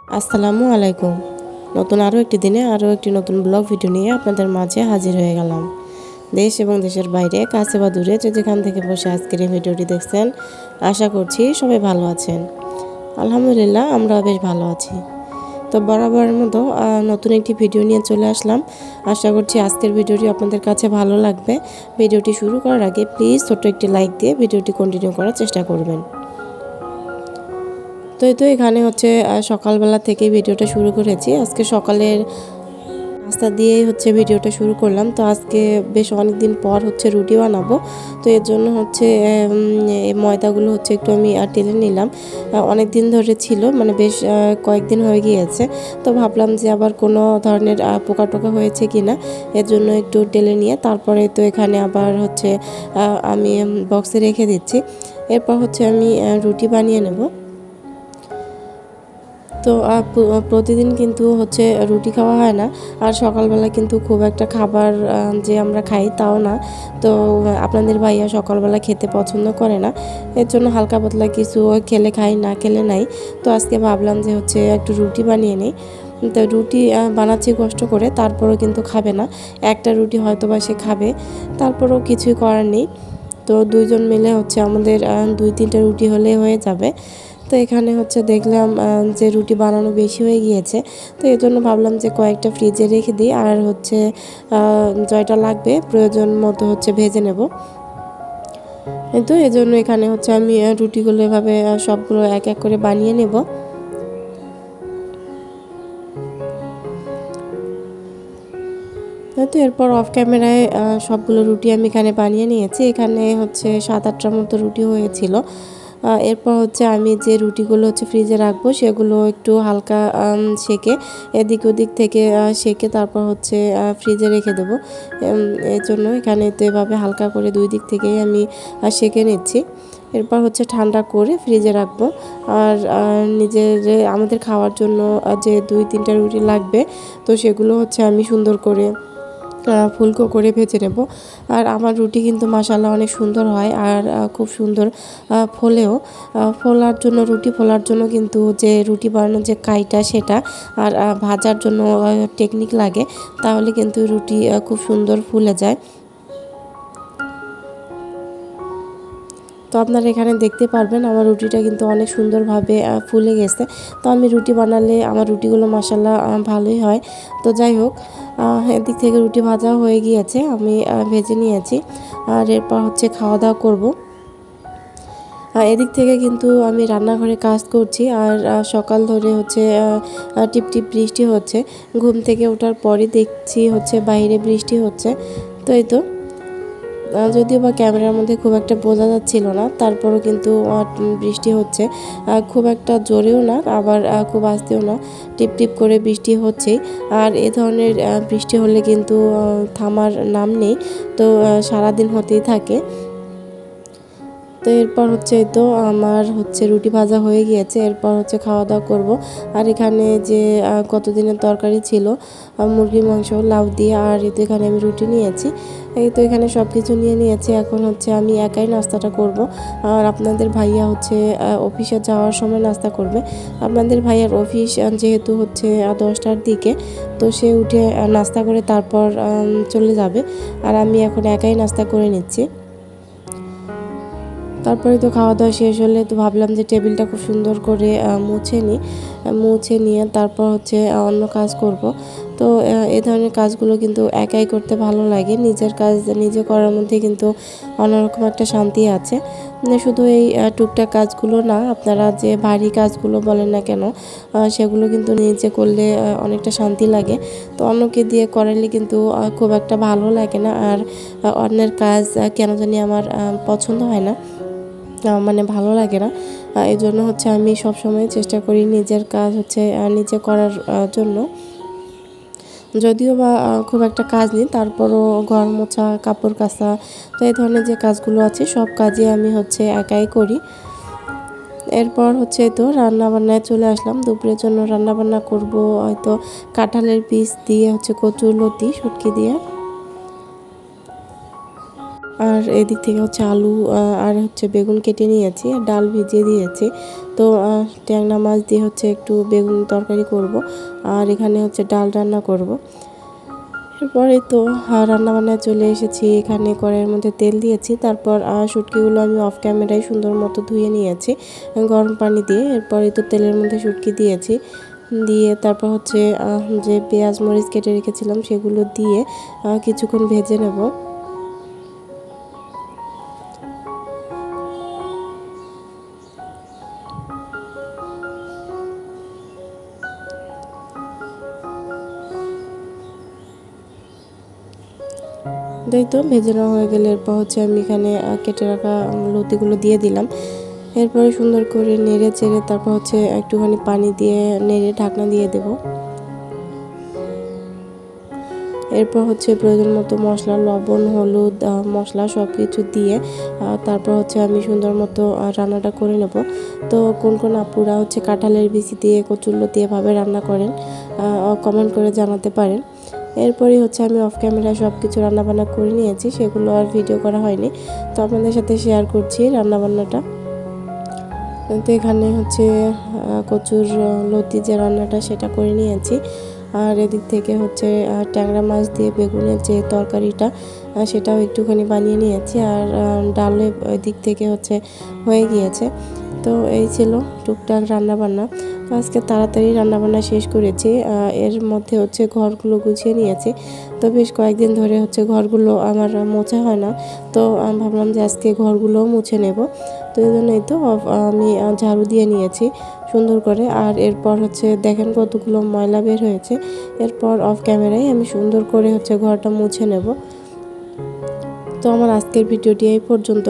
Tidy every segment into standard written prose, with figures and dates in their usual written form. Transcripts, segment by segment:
আসসালামু আলাইকুম। নতুন আরও একটি দিনে আরও একটি নতুন ব্লগ ভিডিও নিয়ে আপনাদের মাঝে হাজির হয়ে গেলাম। দেশ এবং দেশের বাইরে কাছে বা দূরে যে যেখান থেকে বসে আজকের এই ভিডিওটি দেখছেন, আশা করছি সবাই ভালো আছেন। আলহামদুলিল্লাহ আমরা বেশ ভালো আছি। তো বরাবরের মতো নতুন একটি ভিডিও নিয়ে চলে আসলাম। আশা করছি আজকের ভিডিওটি আপনাদের কাছে ভালো লাগবে। ভিডিওটি শুরু করার আগে প্লিজ ছোট্ট একটি লাইক দিয়ে ভিডিওটি কন্টিনিউ করার চেষ্টা করবেন। তো এখানে হচ্ছে সকালবেলা থেকে ভিডিওটা শুরু করেছি। আজকে সকালের নাস্তা দিয়েই হচ্ছে ভিডিওটা শুরু করলাম। তো আজকে বেশ অনেকদিন পর হচ্ছে রুটি বানাবো। তো এর জন্য হচ্ছে এই ময়দাগুলো হচ্ছে একটু আমি টেলে নিলাম। অনেক দিন ধরে ছিল, মানে বেশ কয়েকদিন হয়ে গিয়েছে। তো ভাবলাম যে আবার কোনো ধরনের পোকা টোকা হয়েছে কিনা, এর জন্য একটু টেলে নিয়ে তারপরে তো এখানে আবার হচ্ছে আমি বক্সে রেখে দিচ্ছি। এরপর হচ্ছে আমি রুটি বানিয়ে নেব। তো প্রতিদিন কিন্তু হচ্ছে রুটি খাওয়া হয় না, আর সকালবেলা কিন্তু খুব একটা খাবার যে আমরা খাই তাও না। তো আপনাদের ভাইয়া সকালবেলা খেতে পছন্দ করে না, এর জন্য হালকা পাতলা কিছু খেলে খাই, না খেলে নাই। তো আজকে ভাবলাম যে হচ্ছে একটু রুটি বানিয়ে নিই। তো রুটি বানাচ্ছি কষ্ট করে, তারপরেও কিন্তু খাবে না। একটা রুটি হয়তো বা সে খাবে, তারপরেও কিছুই করার নেই। তো দুইজন মিলে হচ্ছে আমাদের 2-3টা রুটি হলে হয়ে যাবে। তো এখানে হচ্ছে দেখলাম যে রুটি বানানো বেশি হয়ে গিয়েছে। তো এই জন্য ভাবলাম যে কয়েকটা ফ্রিজে রেখে দিই, আর হচ্ছে জয়টা লাগবে প্রয়োজন মতো হচ্ছে ভেজে নেব। তো এই জন্য এখানে হচ্ছে আমি রুটিগুলো এভাবে সবগুলো এক এক করে বানিয়ে নেব। তো এরপর অফ ক্যামেরায় সবগুলো রুটি আমি এখানে বানিয়ে নিয়েছি। এখানে হচ্ছে 7-8টার মতো রুটি হয়েছিল। এরপর হচ্ছে আমি যে রুটিগুলো হচ্ছে ফ্রিজে রাখবো সেগুলো একটু হালকা সেকে এদিক ওদিক থেকে সেকে তারপর হচ্ছে ফ্রিজে রেখে দেবো। এর জন্য এখানে তো এভাবে হালকা করে দুই দিক থেকেই আমি সেকে নিচ্ছি। এরপর হচ্ছে ঠান্ডা করে ফ্রিজে রাখবো। আর নিজের আমাদের খাওয়ার জন্য যে 2-3টা রুটি লাগবে, তো সেগুলো হচ্ছে আমি সুন্দর করে ফুলকো করে ভেজে নেব। আর আমার রুটি কিন্তু মাশাআল্লাহ অনেক সুন্দর হয়, আর খুব সুন্দর ফোলেও। রুটি ফোলার জন্য কিন্তু যে রুটি বানানোর যে কাইটা সেটা, আর ভাজার জন্য টেকনিক লাগে, তাহলে কিন্তু রুটি খুব সুন্দর ফুলে যায়। তো আপনারা এখানে দেখতে পারবেন আমার রুটিটা কিন্তু অনেক সুন্দরভাবে ফুলে গেছে। তো আমি রুটি বানালে আমার রুটিগুলো মাশাআল্লাহ ভালোই হয়। তো যাই হোক, এদিক থেকে রুটি ভাজা হয়ে গিয়েছে, আমি ভেজে নিয়েছি। আর এরপর হচ্ছে খাওয়া দাওয়া করব। এদিক থেকে কিন্তু আমি রান্নাঘরে কাজ করছি, আর সকাল ধরে হচ্ছে টিপটিপ বৃষ্টি হচ্ছে। ঘুম থেকে ওঠার পরই দেখছি হচ্ছে বাইরে বৃষ্টি হচ্ছে। তো এই তো, যদিও বা ক্যামেরার মধ্যে খুব একটা বোঝা যাচ্ছিল না, তারপরও কিন্তু বৃষ্টি হচ্ছে। খুব একটা জোরেও না, আবার খুব আস্তেও না, টিপটিপ করে বৃষ্টি হচ্ছেই। আর এ ধরনের বৃষ্টি হলে কিন্তু থামার নাম নেই। তো সারাদিন হতেই থাকে। তো এরপর হচ্ছে তো আমার হচ্ছে রুটি ভাজা হয়ে গিয়েছে। এরপর হচ্ছে খাওয়া দাওয়া করব। আর এখানে যে কতদিনের তরকারি ছিল, মুরগির মাংস লাউ দিয়ে, আর এই তো এখানে আমি রুটি নিয়েছি। এই তো এখানে সব কিছু নিয়ে নিয়েছি। এখন হচ্ছে আমি একাই নাস্তাটা করব। আর আপনাদের ভাইয়া হচ্ছে অফিসে যাওয়ার সময় নাস্তা করবে। আপনাদের ভাইয়ার অফিস যেহেতু হচ্ছে 10টার দিকে, তো সে উঠে নাস্তা করে তারপর চলে যাবে। আর আমি এখন একাই নাস্তা করে নিচ্ছি। তারপরে তো খাওয়া দাওয়া শেষ হলে তো ভাবলাম যে টেবিলটা খুব সুন্দর করে মুছে নিয়ে তারপর হচ্ছে অন্য কাজ করব। তো এই ধরনের কাজগুলো কিন্তু একাই করতে ভালো লাগে। নিজের কাজ নিজে করার মধ্যে কিন্তু অন্যরকম একটা শান্তি আছে। মানে শুধু এই টুকটাক কাজগুলো না, আপনারা যে ভারী কাজগুলো বলেন না কেন, সেগুলো কিন্তু নিজে করলে অনেকটা শান্তি লাগে। তো অন্যকে দিয়ে করালে কিন্তু খুব একটা ভালো লাগে না। আর অন্যের কাজ কেন জানি আমার পছন্দ হয় না, মানে ভালো লাগে না। এই জন্য হচ্ছে আমি সবসময় চেষ্টা করি নিজের কাজ হচ্ছে নিজে করার জন্য। যদিও বা খুব একটা কাজ নেই, তারপরও ঘর মোছা, কাপড় কাচা, তো এই ধরনের যে কাজগুলো আছে সব কাজই আমি হচ্ছে একাই করি। এরপর হচ্ছে তো রান্নাবান্নায় চলে আসলাম। দুপুরের জন্য রান্নাবান্না করব হয়তো কাঁঠালের বীজ দিয়ে হচ্ছে কচুরলতি শুটকি দিয়ে। আর এদিক থেকে হচ্ছে আলু আর হচ্ছে বেগুন কেটে নিয়েছি আর ডাল ভিজিয়ে দিয়েছি। তো ট্যাংরা মাছ দিয়ে হচ্ছে একটু বেগুন তরকারি করব আর এখানে হচ্ছে ডাল রান্না করব। এরপরে তো রান্নাবান্নায় চলে এসেছি। এখানে কড়াইয়ের মধ্যে তেল দিয়েছি, তারপর শুটকিগুলো আমি অফ ক্যামেরায় সুন্দর মতো ধুয়ে নিয়েছি গরম পানি দিয়ে। এরপরে তো তেলের মধ্যে শুটকি দিয়েছি, দিয়ে তারপর হচ্ছে যে পেঁয়াজ মরিচ কেটে রেখেছিলাম সেগুলো দিয়ে কিছুক্ষণ ভেজে নেব। তো ভেজে নেওয়া হয়ে গেলে এরপর হচ্ছে আমি এখানে কেটে রাখা লতিগুলো দিয়ে দিলাম। এরপরে সুন্দর করে নেড়ে চেড়ে তারপর হচ্ছে একটুখানি পানি দিয়ে নেড়ে ঢাকনা দিয়ে দেব। এরপর হচ্ছে প্রয়োজন মতো মশলা, লবণ, হলুদ, মশলা সব কিছু দিয়ে তারপর হচ্ছে আমি সুন্দর মতো রান্নাটা করে নেব। তো কোন কোন আপুরা হচ্ছে কাঁঠালের বিচি দিয়ে কচুরলতি এভাবে রান্না করেন কমেন্ট করে জানাতে পারেন। এরপরই হচ্ছে আমি অফ ক্যামেরায় সব কিছু রান্নাবান্না করে নিয়েছি, সেগুলো আর ভিডিও করা হয়নি, তো আপনাদের সাথে শেয়ার করছি রান্নাবান্নাটা। তো এখানে হচ্ছে কচুর লতি যে রান্নাটা সেটা করে নিয়েছি। আর এদিক থেকে হচ্ছে ট্যাংরা মাছ দিয়ে বেগুনের যে তরকারিটা সেটাও একটুখানি বানিয়ে নিয়েছি। আর ডালে ওই দিক থেকে হচ্ছে হয়ে গিয়েছে। তো এই ছিল টুকটাক রান্নাবান্না। তো আজকে তাড়াতাড়ি রান্নাবান্না শেষ করেছি। এর মধ্যে হচ্ছে ঘরগুলো গুছিয়ে নিয়েছি। তো বেশ কয়েকদিন ধরে হচ্ছে ঘরগুলো আমার মোছা হয় না, তো আমি ভাবলাম যে আজকে ঘরগুলোও মুছে নেব। তো এই জন্যই তো আমি ঝাড়ু দিয়ে নিয়েছি সুন্দর করে। আর এরপর হচ্ছে দেখেন কতগুলো ময়লা বের হয়েছে। এরপর অফ ক্যামেরায় আমি সুন্দর করে হচ্ছে ঘরটা মুছে নেব। তো আমার আজকের ভিডিওটি এই পর্যন্ত।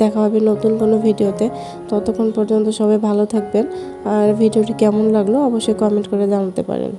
দেখা হবে নতুন কোনো ভিডিওতে। ততক্ষণ পর্যন্ত সবাই ভালো থাকবেন। আর ভিডিওটি কেমন লাগলো অবশ্যই কমেন্ট করে জানাতে পারেন।